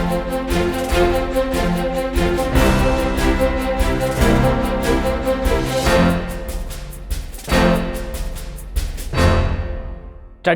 Study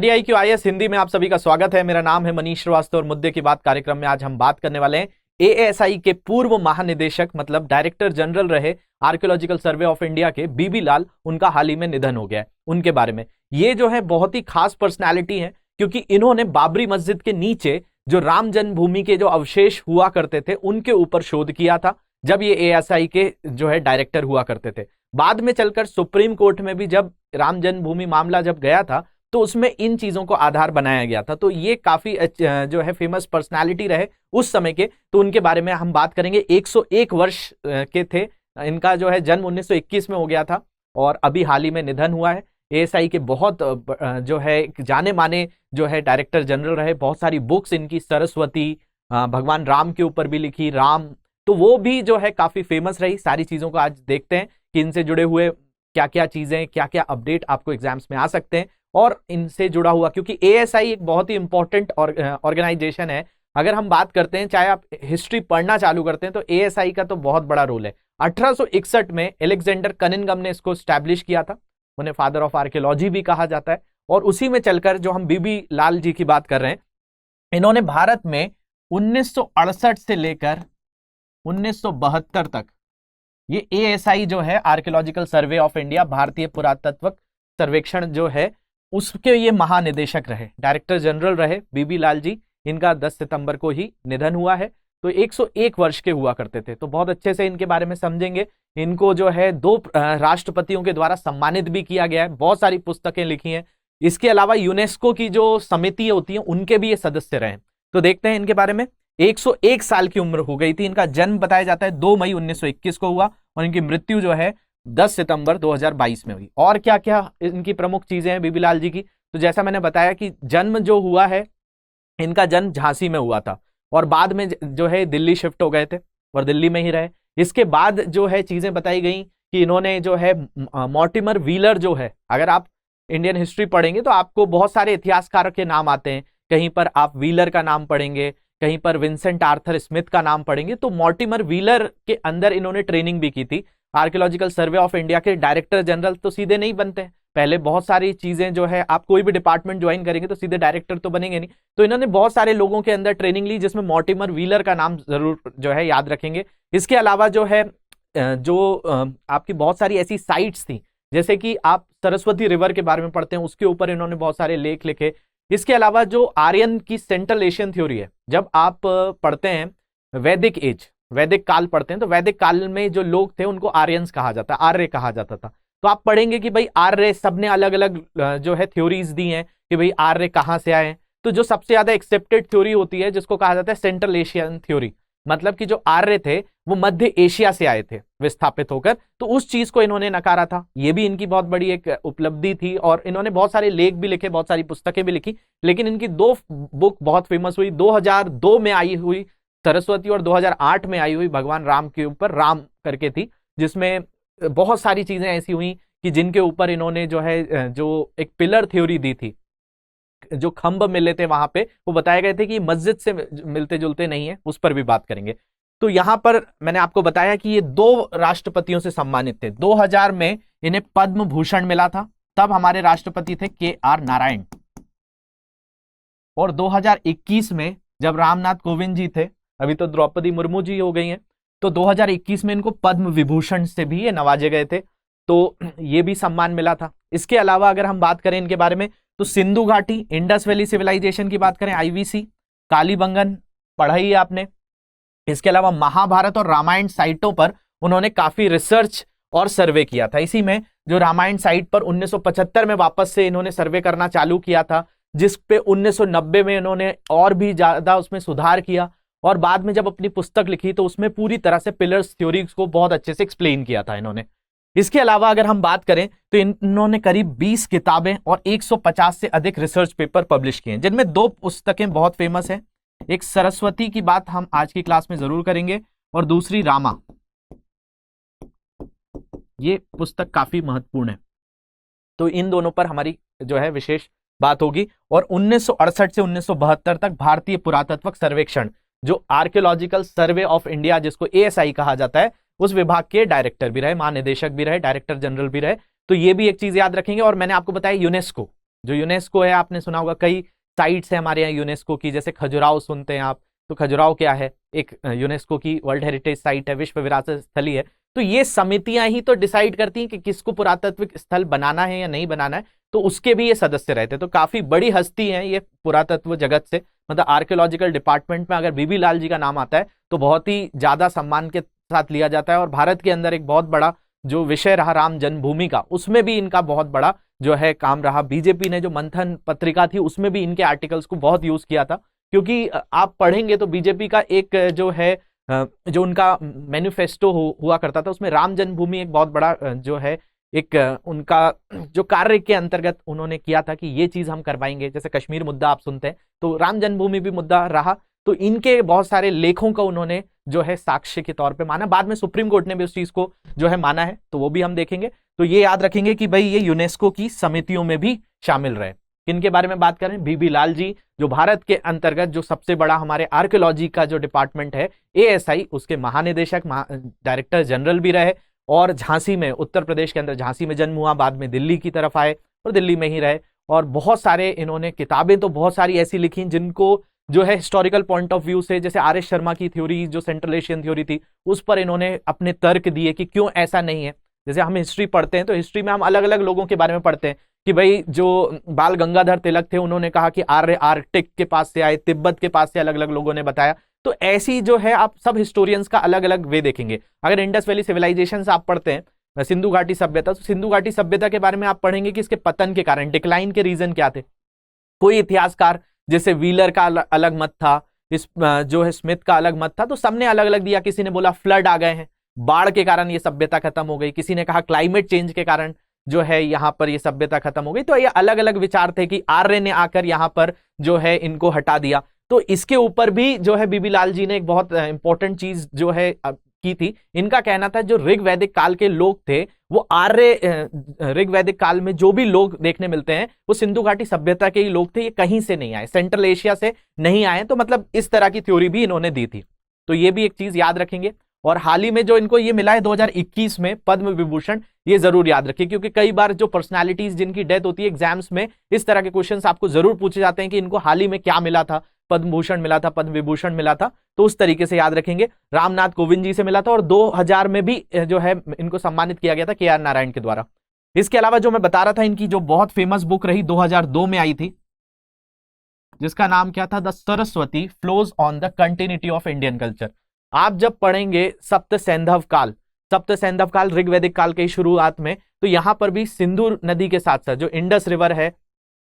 IQ IAS Hindi में आप सभी का स्वागत है। मेरा नाम है मनीष श्रीवास्तव और मुद्दे की बात कार्यक्रम में आज हम बात करने वाले हैं ASI के पूर्व महानिदेशक मतलब डायरेक्टर जनरल रहे आर्कियोलॉजिकल सर्वे ऑफ इंडिया के बीबी लाल, उनका हाल ही में निधन हो गया है, उनके बारे में। ये जो है बहुत ही खास पर्सनैलिटी है क्योंकि इन्होंने बाबरी मस्जिद के नीचे जो राम जन्मभूमि के जो अवशेष हुआ करते थे उनके ऊपर शोध किया था जब ये ASI के जो है डायरेक्टर हुआ करते थे। बाद में चलकर सुप्रीम कोर्ट में भी जब राम जन्मभूमि मामला जब गया था तो उसमें इन चीजों को आधार बनाया गया था। तो ये काफी जो है फेमस पर्सनालिटी रहे उस समय के, तो उनके बारे में हम बात करेंगे। 101 वर्ष के थे, इनका जो है जन्म 1921 में हो गया था और अभी हाल ही में निधन हुआ है। ASI के बहुत जो है जाने माने जो है डायरेक्टर जनरल रहे। बहुत सारी बुक्स इनकी सरस्वती, भगवान राम के ऊपर भी लिखी, राम, तो वो भी जो है काफी फेमस रही। सारी चीजों को आज देखते हैं कि इनसे जुड़े हुए क्या क्या चीजें, क्या क्या अपडेट आपको एग्जाम्स में आ सकते हैं और इनसे जुड़ा हुआ, क्योंकि ASI एक बहुत ही इंपॉर्टेंट ऑर्गेनाइजेशन है। अगर हम बात करते हैं, चाहे आप हिस्ट्री पढ़ना चालू करते हैं, तो ASI का तो बहुत बड़ा रोल है। 1861 में एलेक्जेंडर कनिंघम ने इसको स्टैब्लिश किया था, उन्हें फादर ऑफ आर्कियोलॉजी भी कहा जाता है। और उसी में चलकर जो हम बीबी लाल जी की बात कर रहे हैं, इन्होंने भारत में 1968 से लेकर 1972 तक ये ASI जो है आर्कियोलॉजिकल सर्वे ऑफ इंडिया, भारतीय पुरातत्व सर्वेक्षण जो है, उसके ये महानिदेशक रहे, डायरेक्टर जनरल रहे बीबी लाल जी। इनका 10 सितंबर को ही निधन हुआ है। तो 101 वर्ष के हुआ करते थे। तो बहुत अच्छे से इनके बारे में समझेंगे। इनको जो है 2 राष्ट्रपतियों के द्वारा सम्मानित भी किया गया है, बहुत सारी पुस्तकें लिखी हैं। इसके अलावा यूनेस्को की जो समिति होती है उनके भी ये सदस्य रहे। तो देखते हैं इनके बारे में। 101 साल की उम्र हो गई थी। इनका जन्म बताया जाता है 2 मई 1921 को हुआ और इनकी मृत्यु जो है 10 सितंबर 2022 में हुई। और क्या क्या इनकी प्रमुख चीजें हैं बीबी लाल जी की, तो जैसा मैंने बताया कि जन्म जो हुआ है, इनका जन्म झांसी में हुआ था और बाद में जो है दिल्ली शिफ्ट हो गए थे और दिल्ली में ही रहे। इसके बाद जो है चीजें बताई गई कि इन्होंने जो है मॉर्टिमर व्हीलर जो है, अगर आप इंडियन हिस्ट्री पढ़ेंगे तो आपको बहुत सारे इतिहासकार के नाम आते हैं। कहीं पर आप व्हीलर का नाम पढ़ेंगे, कहीं पर विंसेंट आर्थर स्मिथ का नाम पढ़ेंगे। तो मॉर्टिमर व्हीलर के अंदर इन्होंने ट्रेनिंग भी की थी। आर्कियोलॉजिकल सर्वे ऑफ इंडिया के डायरेक्टर जनरल तो सीधे नहीं बनते हैं, पहले बहुत सारी चीजें जो है, आप कोई भी डिपार्टमेंट ज्वाइन करेंगे तो सीधे डायरेक्टर तो बनेंगे नहीं। तो इन्होंने बहुत सारे लोगों के अंदर ट्रेनिंग ली, जिसमें मॉर्टिमर व्हीलर का नाम जरूर जो है याद रखेंगे। इसके अलावा जो है आपकी बहुत सारी ऐसी साइट्स थी, जैसे कि आप सरस्वती रिवर के बारे में पढ़ते हैं, उसके ऊपर इन्होंने बहुत सारे लेख लिखे। इसके अलावा जो आर्यन की सेंट्रल एशियन थ्योरी है, जब आप पढ़ते हैं वैदिक एज, वैदिक काल पढ़ते हैं, तो वैदिक काल में जो लोग थे उनको आर्यंस कहा जाता, आर्य कहा जाता था। तो आप पढ़ेंगे कि भाई आर्य सबने अलग अलग जो है थ्योरीज दी हैं कि भाई आर्य कहाँ से आए। तो जो सबसे ज्यादा एक्सेप्टेड थ्योरी होती है जिसको कहा जाता है सेंट्रल एशियन थ्योरी, मतलब कि जो आर्य थे वो मध्य एशिया से आए थे विस्थापित होकर। तो उस चीज को इन्होंने नकारा था। ये भी इनकी बहुत बड़ी एक उपलब्धि थी और इन्होंने बहुत सारे लेख भी लिखे, बहुत सारी पुस्तकें भी लिखी। लेकिन इनकी 2 बुक बहुत फेमस हुई, 2002 में आई हुई सरस्वती और 2008 में आई हुई भगवान राम के ऊपर, राम करके थी, जिसमें बहुत सारी चीजें ऐसी हुई कि जिनके ऊपर इन्होंने जो है जो एक पिलर थ्योरी दी थी, जो खंभ मिले थे वहां पे, वो बताए गए थे कि मस्जिद से मिलते जुलते नहीं है, उस पर भी बात करेंगे। तो यहां पर मैंने आपको बताया कि ये 2 राष्ट्रपतियों से सम्मानित थे। 2000 में इन्हें पद्म भूषण मिला था, तब हमारे राष्ट्रपति थे KR नारायण। और 2021 में जब रामनाथ कोविंद जी थे, अभी तो द्रौपदी मुर्मू जी हो गई हैं, तो 2021 में इनको पद्म विभूषण से भी ये नवाजे गए थे। तो ये भी सम्मान मिला था। इसके अलावा अगर हम बात करें इनके बारे में, तो सिंधु घाटी, इंडस वैली सिविलाइजेशन की बात करें, IVC, कालीबंगन पढ़ा ही है आपने। इसके अलावा महाभारत और रामायण साइटों पर उन्होंने काफी रिसर्च और सर्वे किया था। इसी में जो रामायण साइट पर 1975 में वापस से इन्होंने सर्वे करना चालू किया था, जिस पे 1990 में इन्होंने और भी ज्यादा उसमें सुधार किया और बाद में जब अपनी पुस्तक लिखी तो उसमें पूरी तरह से पिलर्स थ्योरीज को बहुत अच्छे से एक्सप्लेन किया था इन्होंने। इसके अलावा अगर हम बात करें तो इन्होंने करीब 20 किताबें और 150 से अधिक रिसर्च पेपर पब्लिश किए हैं, जिनमें 2 पुस्तकें बहुत फेमस हैं। एक सरस्वती की बात हम आज की क्लास में जरूर करेंगे और दूसरी रामा। ये पुस्तक काफी महत्वपूर्ण है, तो इन दोनों पर हमारी जो है विशेष बात होगी। और 1968 से 1972 तक भारतीय पुरातत्व सर्वेक्षण, जो आर्कियोलॉजिकल सर्वे ऑफ इंडिया, जिसको एएसआई कहा जाता है, उस विभाग के डायरेक्टर भी रहे, महानिदेशक भी रहे, डायरेक्टर जनरल भी रहे। तो ये भी एक चीज याद रखेंगे। और मैंने आपको बताया यूनेस्को, जो यूनेस्को है, आपने सुना होगा, कई साइट्स है हमारे यहाँ यूनेस्को की, जैसे खजुराहो सुनते हैं आप, तो खजुराहो क्या है, एक यूनेस्को की वर्ल्ड हेरिटेज साइट है, विश्व विरासत स्थली है। तो ये समितियां ही तो डिसाइड करती हैं कि किसको पुरातात्विक स्थल बनाना है या नहीं बनाना है, तो उसके भी ये सदस्य रहते। तो काफी बड़ी हस्ती है ये पुरातत्व जगत से, मतलब आर्कियोलॉजिकल डिपार्टमेंट में अगर बीबी लाल जी का नाम आता है तो बहुत ही ज्यादा सम्मान के साथ लिया जाता है। और भारत के अंदर एक बहुत बड़ा जो विषय रहा राम जन्मभूमि का, उसमें भी इनका बहुत बड़ा जो है काम रहा। बीजेपी ने जो मंथन पत्रिका थी उसमें भी इनके आर्टिकल्स को बहुत यूज किया था, क्योंकि आप पढ़ेंगे तो बीजेपी का एक जो है जो उनका मैनिफेस्टो हुआ करता था, उसमें राम जन्मभूमि एक बहुत बड़ा जो है एक उनका जो कार्य के अंतर्गत उन्होंने किया था कि ये चीज हम करवाएंगे। जैसे कश्मीर मुद्दा आप सुनते हैं, तो राम जन्मभूमि भी मुद्दा रहा। तो इनके बहुत सारे लेखों को उन्होंने जो है साक्ष्य के तौर पे माना। बाद में सुप्रीम कोर्ट ने भी उस चीज को जो है माना है, तो वो भी हम देखेंगे। तो ये याद रखेंगे कि भाई ये यूनेस्को की समितियों में भी शामिल रहे। किनके बारे में बात करें, बीबी लाल जी, जो भारत के अंतर्गत जो सबसे बड़ा हमारे आर्कियोलॉजी का जो डिपार्टमेंट है एएसआई, उसके महानिदेशक डायरेक्टर जनरल भी रहे। और झांसी में, उत्तर प्रदेश के अंदर झांसी में जन्म हुआ, बाद में दिल्ली की तरफ आए और दिल्ली में ही रहे। और बहुत सारे इन्होंने किताबें तो बहुत सारी ऐसी लिखी जिनको जो है हिस्टोरिकल पॉइंट ऑफ व्यू से, जैसे आर एस शर्मा की थ्योरी जो सेंट्रल एशियन थ्योरी थी, उस पर इन्होंने अपने तर्क दिए कि क्यों ऐसा नहीं है। जैसे हम हिस्ट्री पढ़ते हैं तो हिस्ट्री में हम अलग अलग लोगों के बारे में पढ़ते हैं कि भाई जो बाल गंगाधर तिलक थे उन्होंने कहा कि आर्य आर्कटिक के पास से आए, तिब्बत के पास से अलग अलग लोगों ने बताया। तो ऐसी जो है आप सब हिस्टोरियंस का अलग अलग वे देखेंगे। अगर इंडस वैली सिविलाइजेशन आप पढ़ते हैं, सिंधु घाटी सभ्यता, तो सिंधु घाटी सभ्यता के बारे में आप पढ़ेंगे कि इसके पतन के कारण, डिक्लाइन के रीजन क्या थे। कोई इतिहासकार जैसे व्हीलर का अलग मत था, इस जो है स्मिथ का अलग मत था, तो सबने अलग अलग दिया। किसी ने बोला फ्लड आ गए हैं, बाढ़ के कारण ये सभ्यता खत्म हो गई, किसी ने कहा क्लाइमेट चेंज के कारण जो है यहां पर ये सभ्यता खत्म हो गई। तो ये अलग अलग विचार थे कि आर्य ने आकर यहां पर जो है इनको हटा दिया। तो इसके ऊपर भी जो है बीबी लाल जी ने एक बहुत इंपॉर्टेंट चीज जो है की थी। इनका कहना था जो ऋग वैदिक काल के लोग थे वो आर्य, ऋग वैदिक काल में जो भी लोग देखने मिलते हैं वो सिंधु घाटी सभ्यता के ही लोग थे, ये कहीं से नहीं आए, सेंट्रल एशिया से नहीं आए। तो मतलब इस तरह की थ्योरी भी इन्होंने दी थी। तो ये भी एक चीज याद रखेंगे। और हाल ही में जो इनको ये मिला है 2021 में पद्म विभूषण, ये जरूर याद रखिए, क्योंकि कई बार जो पर्सनालिटीज जिनकी डेथ होती है एग्जाम्स में इस तरह के क्वेश्चंस आपको जरूर पूछे जाते हैं कि इनको हाल ही में क्या मिला था, पद्म भूषण मिला था, पद्म विभूषण मिला था। तो उस तरीके से याद रखेंगे। रामनाथ कोविंद जी से मिला था और 2000 में भी जो है इनको सम्मानित किया गया था के आर नारायण के द्वारा। इसके अलावा जो मैं बता रहा था, इनकी जो बहुत फेमस बुक रही 2002 में आई थी, जिसका नाम क्या था, the Saraswati flows on the continuity of Indian culture. आप जब पढ़ेंगे सप्त सैंधव काल, सप्त सैंधव काल ऋग्वैदिक काल के शुरुआत में, तो यहां पर भी सिंधु नदी के साथ साथ जो इंडस रिवर है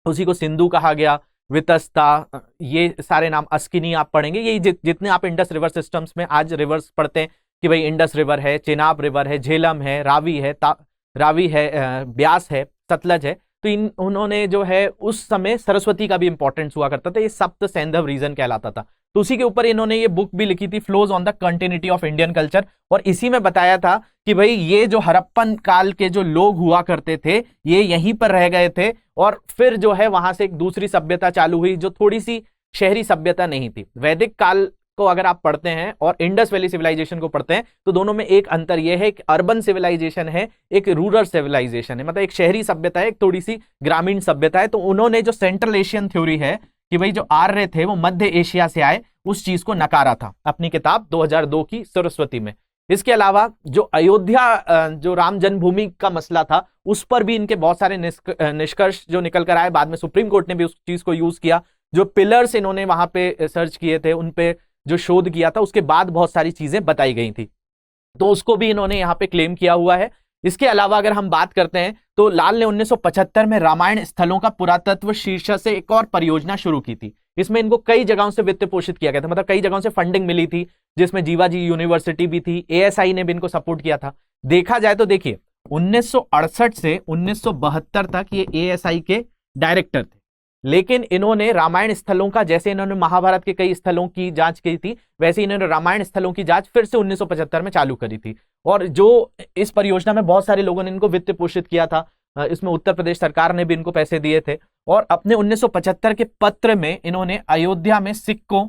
उसी को सिंधु कहा गया, वितस्ता, ये सारे नाम, अस्किनी आप पढ़ेंगे। ये जितने आप इंडस रिवर सिस्टम्स में आज रिवर्स पढ़ते हैं कि भाई इंडस रिवर है, चेनाब रिवर है, झेलम है, रावी है, ब्यास है, सतलज है। तो उन्होंने जो है उस समय सरस्वती का भी इंपॉर्टेंस हुआ करता था, ये सप्त सैंधव रीजन कहलाता था। तो उसी के ऊपर इन्होंने ये बुक भी लिखी थी, flows on the continuity of Indian culture. और इसी में बताया था कि भाई ये जो हड़प्पन काल के जो लोग हुआ करते थे ये यहीं पर रह गए थे, और फिर जो है वहां से एक दूसरी सभ्यता चालू हुई जो थोड़ी सी शहरी सभ्यता नहीं थी। वैदिक काल को अगर आप पढ़ते हैं और इंडस वैली सिविलाइजेशन को पढ़ते हैं तो दोनों में एक अंतर यह है, एक अर्बन सिविलाइजेशन है, एक रूरल सिविलाइजेशन है, मतलब एक शहरी सभ्यता है, एक थोड़ी सी ग्रामीण सभ्यता है। तो उन्होंने जो सेंट्रल एशियन थ्योरी है कि भाई जो आर्य थे वो मध्य एशिया से आए, उस चीज को नकारा था अपनी किताब 2002 की सरस्वती में। इसके अलावा जो अयोध्या जो राम जन्मभूमि का मसला था उस पर भी इनके बहुत सारे निष्कर्ष जो निकल कर आए। बाद में सुप्रीम कोर्ट ने भी उस चीज को यूज किया। जो पिलर्स इन्होंने वहां पे सर्च किए थे, उन पे जो शोध किया था, उसके बाद बहुत सारी चीजें बताई गई थी, तो उसको भी इन्होंने यहाँ पे क्लेम किया हुआ है। इसके अलावा अगर हम बात करते हैं तो लाल ने 1975 में रामायण स्थलों का पुरातत्व शीर्षक से एक और परियोजना शुरू की थी। इसमें इनको कई जगहों से वित्त पोषित किया गया था, मतलब कई जगहों से फंडिंग मिली थी, जिसमें जीवाजी यूनिवर्सिटी भी थी, एएसआई ने भी इनको सपोर्ट किया था। देखा जाए तो देखिए 1968 से 1972 तक ये एएसआई के डायरेक्टर थे, लेकिन इन्होंने रामायण स्थलों का, जैसे इन्होंने महाभारत के कई स्थलों की जांच की थी, वैसे इन्होंने रामायण स्थलों की जांच फिर से 1975 में चालू करी थी। और जो इस परियोजना में बहुत सारे लोगों ने इनको वित्त पोषित किया था, इसमें उत्तर प्रदेश सरकार ने भी इनको पैसे दिए थे। और अपने 1975 के पत्र में इन्होंने अयोध्या में सिक्कों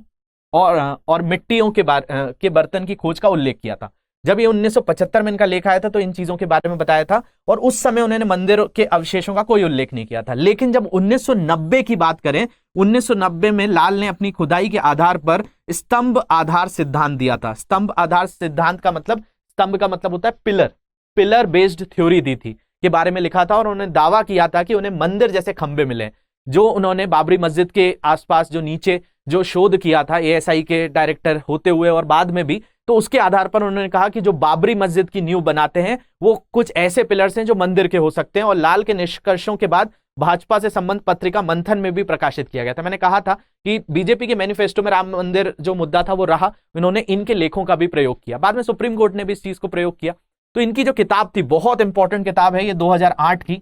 और मिट्टियों के बर्तन की खोज का उल्लेख किया था। जब ये 1975 में इनका लेख आया था तो इन चीजों के बारे में बताया था, और उस समय उन्होंने मंदिर के अवशेषों का कोई उल्लेख नहीं किया था। लेकिन जब 1990 की बात करें, 1990 में लाल ने अपनी खुदाई के आधार पर स्तंभ आधार सिद्धांत दिया था। स्तंभ आधार सिद्धांत का मतलब, स्तंभ का मतलब होता है पिलर बेस्ड थ्योरी दी थी के बारे में लिखा था, और उन्होंने दावा किया था कि उन्हें मंदिर जैसे खंबे मिले, जो उन्होंने बाबरी मस्जिद के आसपास जो नीचे जो शोध किया था एएसआई के डायरेक्टर होते हुए और बाद में भी, तो उसके आधार पर उन्होंने कहा कि जो बाबरी मस्जिद की नींव बनाते हैं वो कुछ ऐसे पिलर्स हैं जो मंदिर के हो सकते हैं। और लाल के निष्कर्षों के बाद भाजपा से संबंध पत्रिका मंथन में भी प्रकाशित किया गया था। मैंने कहा था कि बीजेपी के मैनिफेस्टो में राम मंदिर जो मुद्दा था वो रहा, इन्होंने इनके लेखों का भी प्रयोग किया। बाद में सुप्रीम कोर्ट ने भी इस चीज को प्रयोग किया। तो इनकी जो किताब थी, बहुत इंपॉर्टेंट किताब है ये, 2008 की।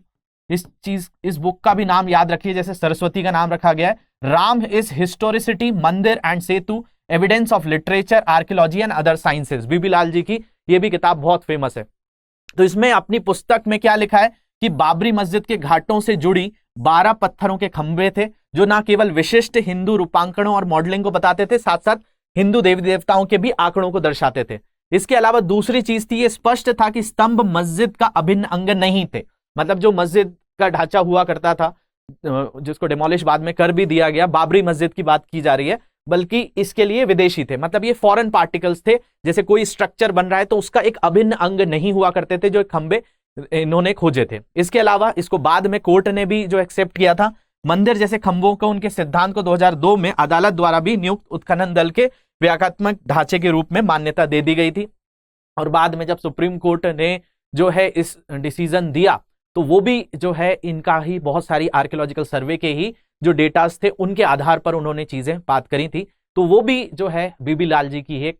इस बुक का भी नाम याद रखिए, जैसे सरस्वती का नाम रखा गया है, Ram is historicity, mandir and setu, evidence of literature, archaeology and other sciences. B B Lal ji ये भी किताब बहुत फेमस है। तो इसमें अपनी पुस्तक में क्या लिखा है कि बाबरी मस्जिद के घाटों से जुड़ी 12 पत्थरों के खंभे थे, जो ना केवल विशिष्ट हिंदू रूपांकनों और मॉडलिंग को बताते थे, साथ साथ हिंदू देवी देवताओं के भी आंकड़ों को दर्शाते थे। इसके अलावा दूसरी चीज थी, ये स्पष्ट था कि स्तंभ मस्जिद का अभिन्न अंग नहीं थे। मतलब जो मस्जिद का ढांचा हुआ करता था, जिसको डिमोलिश बाद में कर भी दिया गया, बाबरी मस्जिद की बात की जा रही है, बल्कि इसके लिए विदेशी थे। मतलब ये फॉरेन पार्टिकल्स थे। जैसे कोई स्ट्रक्चर बन रहा है तो उसका एक अभिन्न अंग नहीं हुआ करते थे, जो खंबे इन्होंने खोजे थे। इसके अलावा इसको बाद में कोर्ट ने भी जो एक्सेप्ट किया था, मंदिर जैसे खंभों को, उनके सिद्धांत को 2002 में अदालत द्वारा भी नियुक्त उत्खनन दल के व्याख्यात्मक ढांचे के रूप में मान्यता दे दी गई थी। और बाद में जब सुप्रीम कोर्ट ने जो है इस डिसीजन दिया, तो वो भी जो है इनका ही बहुत सारी आर्कियोलॉजिकल सर्वे के ही जो डेटास थे उनके आधार पर उन्होंने चीजें बात करी थी। तो वो भी जो है बीबी लाल जी की एक,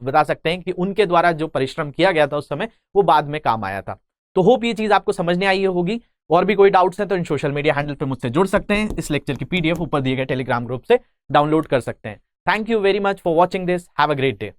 बता सकते हैं कि उनके द्वारा जो परिश्रम किया गया था उस समय, वो बाद में काम आया था। तो होप ये चीज आपको समझने आई होगी। और भी कोई डाउट्स हैं तो इन सोशल मीडिया हैंडल पे मुझसे जुड़ सकते हैं। इस लेक्चर की पीडीएफ ऊपर दिए गए टेलीग्राम ग्रुप से डाउनलोड कर सकते हैं। Thank you very much for watching this. Have a great day.